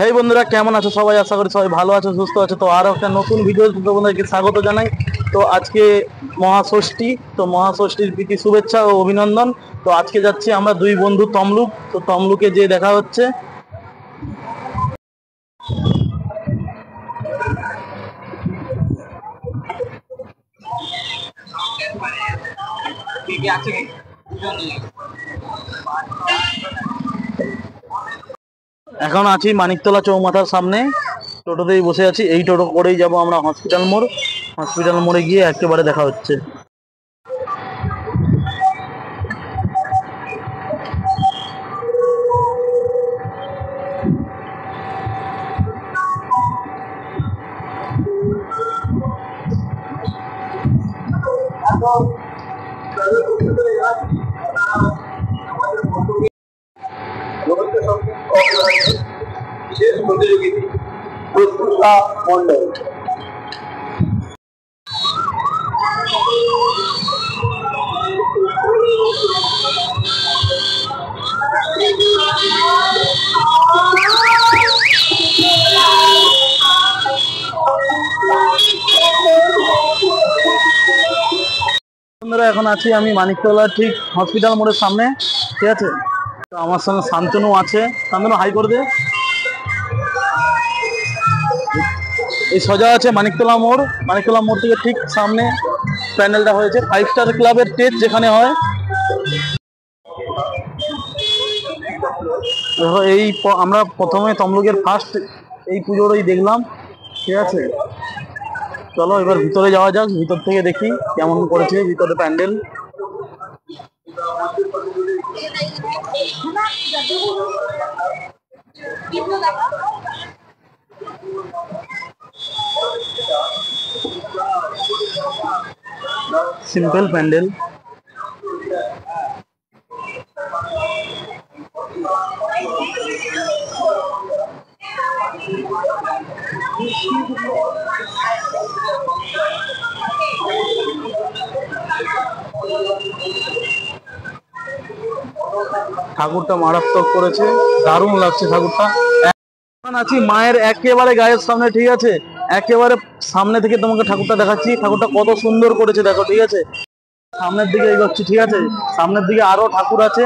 হেই বন্ধুরা, কেমন আছো সবাই? আশা করি সবাই ভালো আছো, সুস্থ আছো। তো আরো একটা নতুন ভিডিও তোমাদেরকে স্বাগত জানাই। তো আজকে মহাষষ্ঠী, তো মহাষষ্ঠীর প্রীতি শুভেচ্ছা ও অভিনন্দন। তো আজকে যাচ্ছি আমরা দুই বন্ধু তমলুক, তো তমলুকে যে দেখা হচ্ছে। এখন আছি মানিকতলা চৌমাথার সামনে, টোটোতেই বসে আছি। এই টোটো করেই যাব আমরা হসপিটাল মোড়। হসপিটাল মোড়ে গিয়ে একেবারে দেখা হচ্ছে। বিশেষ প্রতিযোগিতা প্রস্তুতা মন্ডল। এখন আছি আমি মানিকতলা ঠিক হসপিটাল মোড়ের সামনে, ঠিক আছে। তো আমার সঙ্গে শান্তনু আছে। শান্তনু, হাই করে দে। এই সোজা আছে মানিকতলা মোড়। মানিকতলা মোড় থেকে ঠিক সামনে প্যান্ডেলটা হয়েছে, 5 স্টার ক্লাবের স্টেজ যেখানে হয়। দেখো, এই আমরা প্রথমে তমলুকের ফার্স্ট এই পুজোরই দেখলাম, ঠিক আছে। চলো এবার ভিতরে যাওয়া যাক, ভিতর থেকে দেখি কেমন করেছে ভিতরে প্যান্ডেল। সিম্পল প্যান্ডেল। ঠাকুরটা মারাত্মক করেছে, দারুণ লাগছে ঠাকুরটা। এখন আছি মায়ের একেবারে গায়ের সামনে, ঠিক আছে। একেবারে সামনে থেকে তোমাকে ঠাকুরটা দেখাচ্ছি। ঠাকুরটা কত সুন্দর করেছে দেখো, ঠিক আছে। সামনের দিকে এগোচ্ছি, ঠিক আছে। সামনের দিকে আরো ঠাকুর আছে।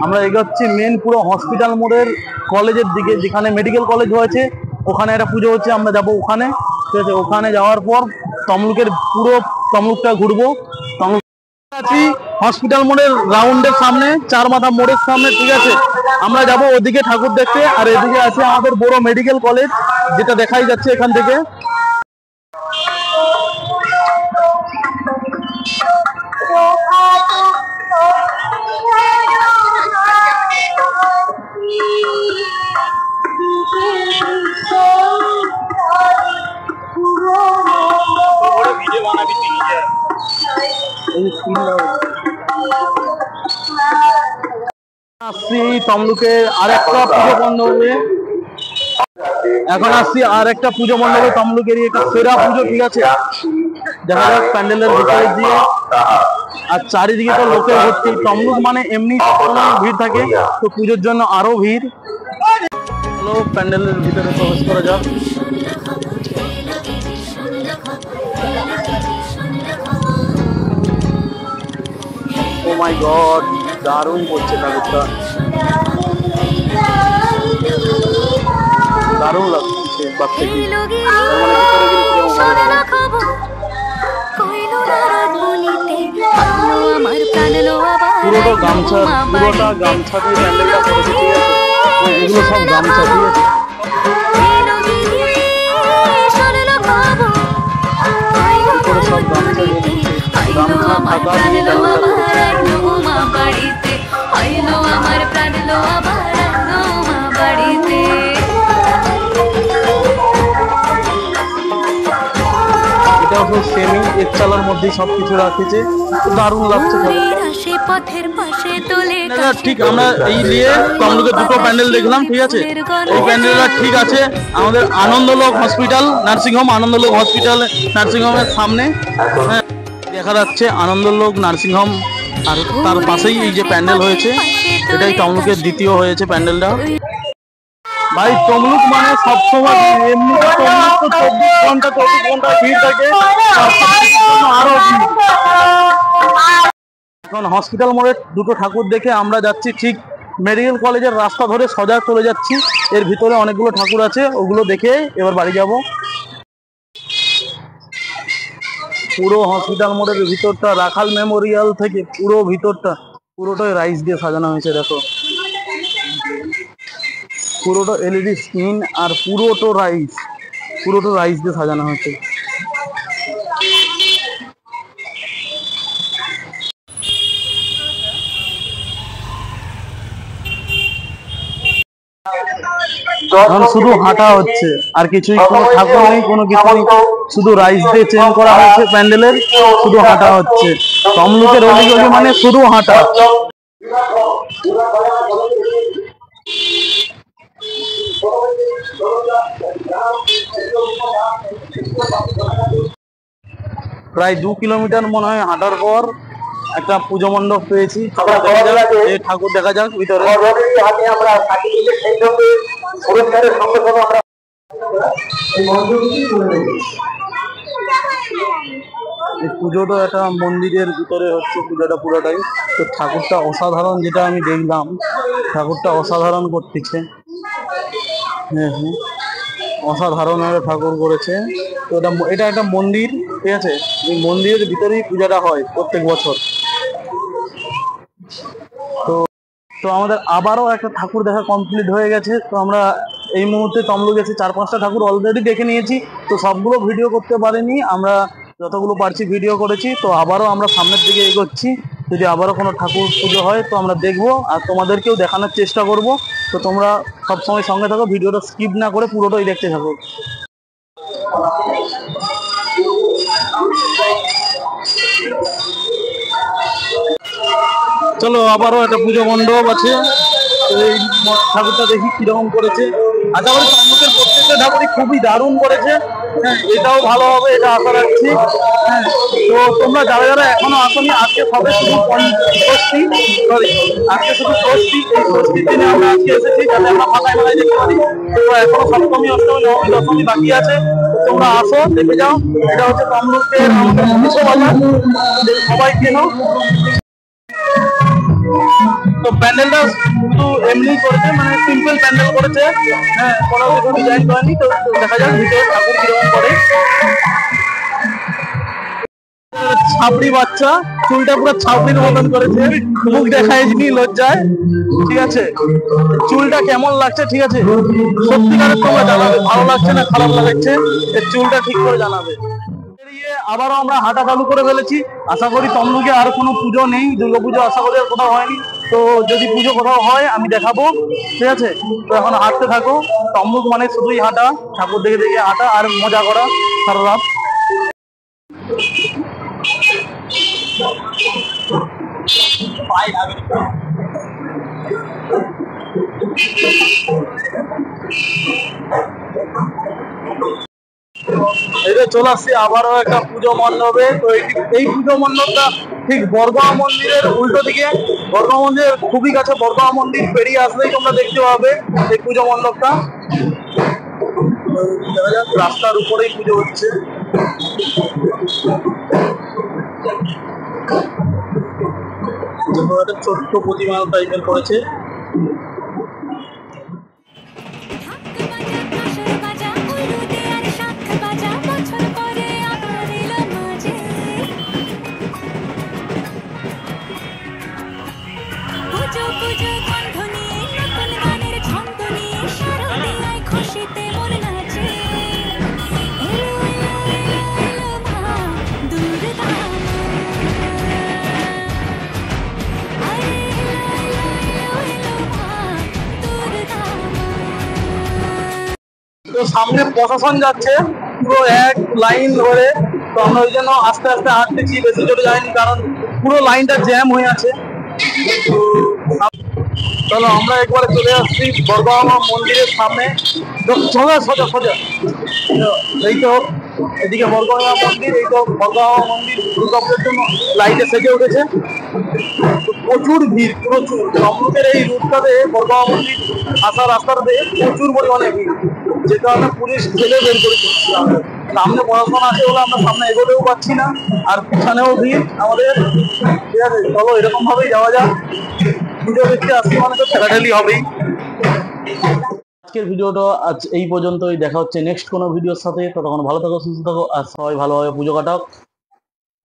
আমরা এগোচ্ছি মেন পুরো হসপিটাল মোড়ের কলেজের দিকে, যেখানে মেডিকেল কলেজ হয়েছে। ওখানে একটা পুজো হচ্ছে, আমরা যাব ওখানে, ঠিক আছে। ওখানে যাওয়ার পর তমলুকের পুরো তমলুকটা ঘুরবো। তমলুক আছি হসপিটাল মোড়ের রাউন্ডের সামনে, চার মাথা মোড়ের সামনে, ঠিক আছে। আমরা যাব ওদিকে ঠাকুর দেখতে, আর এদিকে আছে আমাদের বড় মেডিকেল কলেজ, যেটা দেখাই যাচ্ছে এখান থেকে। আসছি তমলুকের আরেকটা পুজো মণ্ডপে। এখন আসছি আর একটা পুজো মণ্ডপে, তমলুকেরই একটা সেরা পুজো, ঠিক আছে। দেখা যাক প্যান্ডেলের ভিতরে দিয়ে। আর চারিদিকে তো লোকের ভর্তি। তমলুক মানে এমনি ভিড় থাকে, তো পুজোর জন্য আরো ভিড়। চলো প্যান্ডেলের ভিতরে প্রবেশ করা যাক। ও মাই গড, দারুণ করছে ঠাকুরটা, দারুণ লাগছে। পুরোটা গামছা, পুরোটা গামছা দিয়ে প্যান্ডেলটা করেছে, ঠিক আছে। এগুলো সব গামছা, ঠিক আছে। সব গামছা দিয়ে গামছা থাকা দিয়ে সেমি এক চালার মধ্যে সবকিছু রাখেছে, দারুণ লাগছে। ঠিক আমরা এই নিয়ে তমলুকের দুটো প্যান্ডেল দেখলাম, ঠিক আছে। এই প্যান্ডেলটা ঠিক আছে আমাদের Anandalok hospital nursing home, Anandalok hospital নার্সিংহোমের সামনে দেখা যাচ্ছে আনন্দলোক নার্সিংহোম। আর তার পাশেই এই যে প্যান্ডেল হয়েছে, এটাই তমলুকের দ্বিতীয় হয়েছে প্যান্ডেলটা। ভাই তমলুক মানে সবসময় এমনি তমলুক তো 24 ঘন্টা ভিড় থাকে, আরো ভিড়। এখন হসপিটাল মোড়ে দুটো ঠাকুর দেখে আমরা যাচ্ছি ঠিক মেডিকেল কলেজের রাস্তা ধরে সোজা চলে যাচ্ছি। এর ভিতরে অনেকগুলো ঠাকুর আছে, ওগুলো দেখে এবার বাড়ি যাব। পুরো হসপিটাল মোড়ের ভিতরটা রাখাল মেমোরিয়াল থেকে পুরো ভিতরটা পুরোটাই রাইস দিয়ে সাজানো হয়েছে। দেখো পুরোটা এলইডি স্ক্রিন আর পুরোটা রাইস দিয়ে সাজানো হয়েছে। এখন শুধু হাঁটা হচ্ছে, আর কিছুই, কোনো ঠাকুর নেই, কোনো কিছু নেই, শুধু রাইস দিয়ে চেঞ্জ করা হয়েছে প্যান্ডেলের, শুধু হাঁটা হচ্ছে। তমলুকের অলিগলি মানে শুধু হাঁটা। প্রায় 2 কিলোমিটার মনে হয় হাঁটার পর একটা পুজো মণ্ডপ পেয়েছি। ঠাকুর দেখা যাক ভিতরে। পুজোটা একটা মন্দিরের ভিতরে হচ্ছে, পুজোটা পুরোটাই। তো ঠাকুরটা অসাধারণ, যেটা আমি দেখলাম ঠাকুরটা অসাধারণ করতেছে। হ্যাঁ, অসাধারণ ভাবে ঠাকুর করেছে। তো এটা একটা মন্দির, ঠিক আছে, এই মন্দিরের ভিতরেই পূজাটা হয় প্রত্যেক বছর। তো আমাদের আবারও একটা ঠাকুর দেখা কমপ্লিট হয়ে গেছে। তো আমরা এই মুহূর্তে তমলুক গেছি, 4-5টা ঠাকুর অলরেডি দেখে নিয়েছি। তো সবগুলো ভিডিও করতে পারিনি, আমরা যতগুলো পারছি ভিডিও করেছি। তো আবারও আমরা সামনের দিকে এগোচ্ছি, যদি আবারও কোনো ঠাকুর পুজো হয় তো আমরা দেখবো আর তোমাদেরকেও দেখানোর চেষ্টা করব। তো তোমরা সবসময় সঙ্গে থাকো, ভিডিওটা স্কিপ না করে পুরোটাই দেখতে থাকো। চলো, আবারও একটা পুজো মণ্ডপ আছে, এই ঠাকুরটা দেখি কিরকম করেছে। আশা করি তমলুকের প্রত্যেকটা ঠাকুরই খুবই দারুণ করেছে। হ্যাঁ, এটাও ভালো হবে, এটা আশা রাখছি। হ্যাঁ, তো তোমরা যারা যারা এখনো আসনি, আজকে সবে শুধু আজকে শুধু ষষ্ঠী, এই ষষ্ঠীর দিনে আমরা আজকে এসেছি যাতে আমরা মাথায় মাথায় দেখতে পারি। তো এখনো সপ্তমী, অষ্টমী, নবমী, দশমী বাকি আছে, তোমরা আসো, দেখে যাও। এটা হচ্ছে তমলুকের আমাদের সবাই কেনো। তো প্যান্ডেলটা শুধু এমনি করেছে, মানে সিম্পল প্যান্ডেল করেছে। হ্যাঁ, কোনো কিছু ডিজাইন করেনি। তো দেখা যাক ভিতরে ঠাকুর কিরকম করে। ছাপড়ি বাচ্চা, চুলটা পুরো ছাপড়ির মতন করেছে, মুখ দেখায়নি লজ্জায়। ঠিক আছে, চুলটা কেমন লাগছে, ঠিক আছে, সত্যিকারের তোমরা জানাবে ভালো লাগছে না খারাপ লাগছে, চুলটা ঠিক করে জানাবে। আবারও আমরা হাঁটা চালু করে ফেলেছি। আশা করি তমলুকে আর কোনো পুজো নেই, দুর্গাপুজো আশা করি আর কোথাও হয়নি। তো যদি পুজো কোথাও হয় আমি দেখাবো, ঠিক আছে। তো এখন হাঁটতে থাকো। তমলুক মানে শুধুই হাঁটা, ঠাকুর দেখে দেখে হাঁটা আর মজা করা সারা রাত। এটা চলে আসছি আবারও একটা পুজো মণ্ডপে। তো এই পুজো মণ্ডপটা ঠিক বরগাঁও মন্দিরের উল্টো দিকে। বরগাঁও মন্দিরের খুবই কাছে, বরগাঁও মন্দির পেরিয়ে আসলেই তোমরা দেখতে পাবে এই পুজো মণ্ডপটা। দেখা যাক, রাস্তার উপরেই পুজো হচ্ছে। একটা ছোট্ট প্রতিমা টাইপের করেছে। তো সামনে প্রশাসন যাচ্ছে পুরো এক লাইন ধরে। তো আমরা ওই জন্য আস্তে আস্তে হাঁটতেছি, বেশি জোরে যাইনি, কারণ পুরো লাইনটা জ্যাম হয়ে আছে। চলো আমরা একবারে চলে আসছি বরগাঁও মন্দিরের সামনে। সোজা সোজা সোজা, এই তো এদিকে বরগাঁও মন্দির, এই তো বরগাঁও মন্দির দুর্গাপুজোর জন্য লাইটে সেজে উঠেছে। প্রচুর ভিড়, প্রচুর। তমলুকের এই রুটটাতে বড়বাবা মন্দির আসার রাস্তাটাতে প্রচুর পরিমাণে ভিড়, যে কারণে পুলিশ ঠেলে বের করে দিচ্ছে। সামনে পড়াশোনা আছে বলে আমরা সামনে এগোতেও পারছি না, আর পিছনেও ভিড় আমাদের। ঠিক আছে, চলো এরকম ভাবেই যাওয়া যাক। পুজো দেখতে আসছি মানে তো ঠেলাঠেলি হবেই। আজকের ভিডিওটা আজ এই পর্যন্তই। দেখা হচ্ছে নেক্সট কোনো ভিডিওর সাথে। ততক্ষণ ভালো থাকো, সুস্থ থাকো, আর সবাই ভালোভাবে পুজো কাটাও।